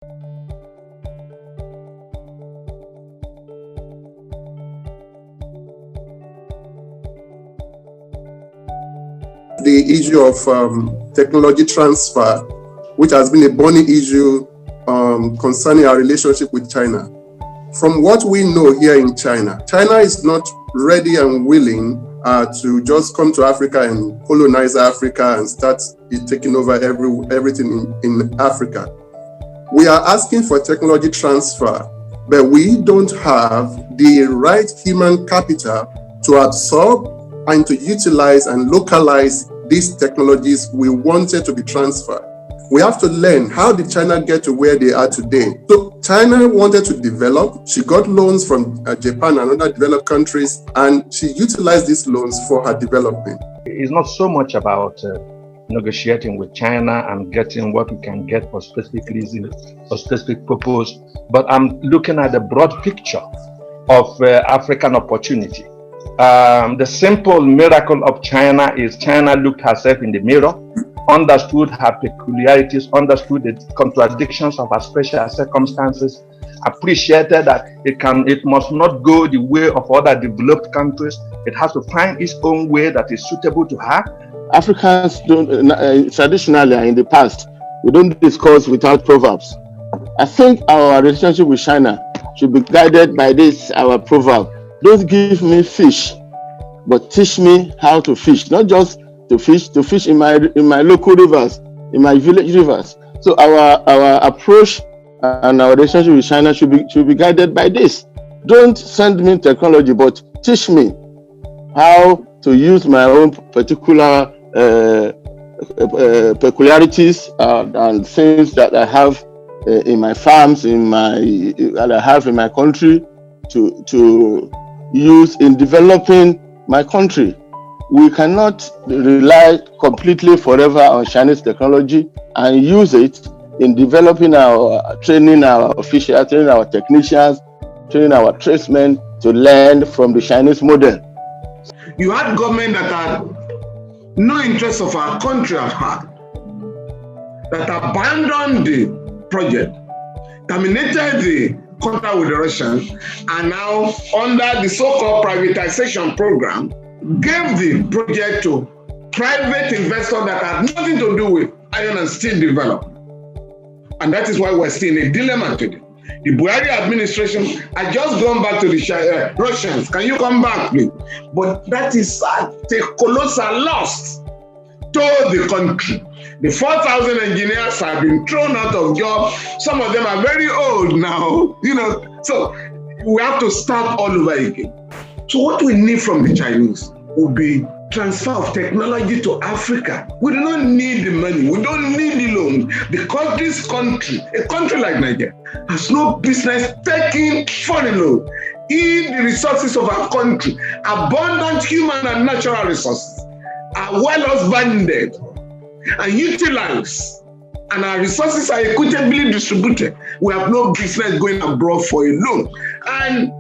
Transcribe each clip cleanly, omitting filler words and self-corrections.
The issue of technology transfer, which has been a burning issue concerning our relationship with China. From what we know here in China, China is not ready and willing to just come to Africa and colonize Africa and start taking over everything in Africa. We are asking for technology transfer, but we don't have the right human capital to absorb and to utilize and localize these technologies we wanted to be transferred. We have to learn, how did China get to where they are today? So China wanted to develop. She got loans from Japan and other developed countries, and she utilized these loans for her development. It's not so much about negotiating with China and getting what we can get for specific reasons or specific purpose, but I'm looking at the broad picture of African opportunity. The simple miracle of China is China looked herself in the mirror, understood her peculiarities, understood the contradictions of her special circumstances, appreciated that it must not go the way of other developed countries. It has to find its own way that is suitable to her. Africans don't traditionally in the past, we don't discuss without proverbs. I think our relationship with China should be guided by this, our proverb. Don't give me fish, but teach me how to fish. Not just to fish in my local rivers, in my village rivers. So our approach and our relationship with China should be guided by this. Don't send me technology, but teach me how to use my own particular peculiarities and things that I have in my farms, that I have in my country to use in developing my country. We cannot rely completely forever on Chinese technology and use it in developing training our officials, training our technicians, training our tradesmen to learn from the Chinese model. You had government that had no interest of our country at heart, that abandoned the project, terminated the contract with the Russians, and now under the so-called privatization program, gave the project to private investors that had nothing to do with iron and steel development. And that is why we're still in a dilemma today. The Buhari administration had just gone back to the Russians. Can you come back, please? But that is a colossal loss to the country. The 4,000 engineers have been thrown out of job. Some of them are very old now, so we have to start all over again. So what we need from the Chinese will be transfer of technology to Africa. We do not need the money. We don't need the loan. Because a country like Nigeria, has no business taking foreign loan. If the resources of our country, abundant human and natural resources, are well husbanded and utilized, and our resources are equitably distributed, we have no business going abroad for a loan. And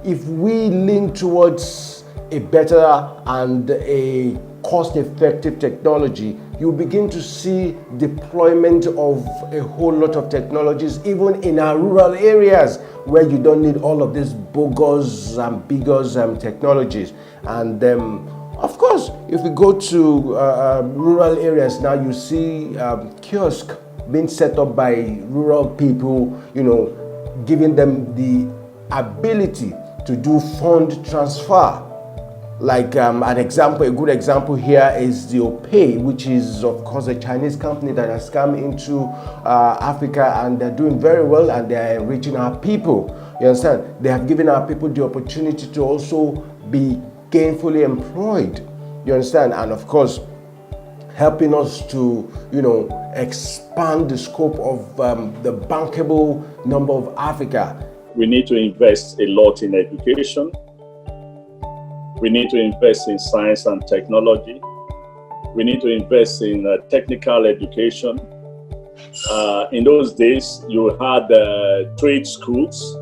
if we lean towards a better and a cost-effective technology, you begin to see deployment of a whole lot of technologies, even in our rural areas where you don't need all of these bogus and biggest technologies. And of course, if we go to rural areas now, you see kiosks being set up by rural people, giving them the ability to do fund transfer. Like a good example here is the OPay, which is of course a Chinese company that has come into Africa, and they're doing very well and they're enriching our people. You understand? They have given our people the opportunity to also be gainfully employed. You understand? And of course, helping us to, expand the scope of the bankable number of Africa. We need to invest a lot in education. We need to invest in science and technology. We need to invest in technical education. In those days, you had trade schools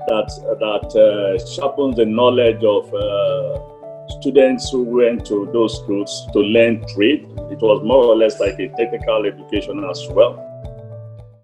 that sharpens the knowledge of students who went to those schools to learn trade. It was more or less like a technical education as well.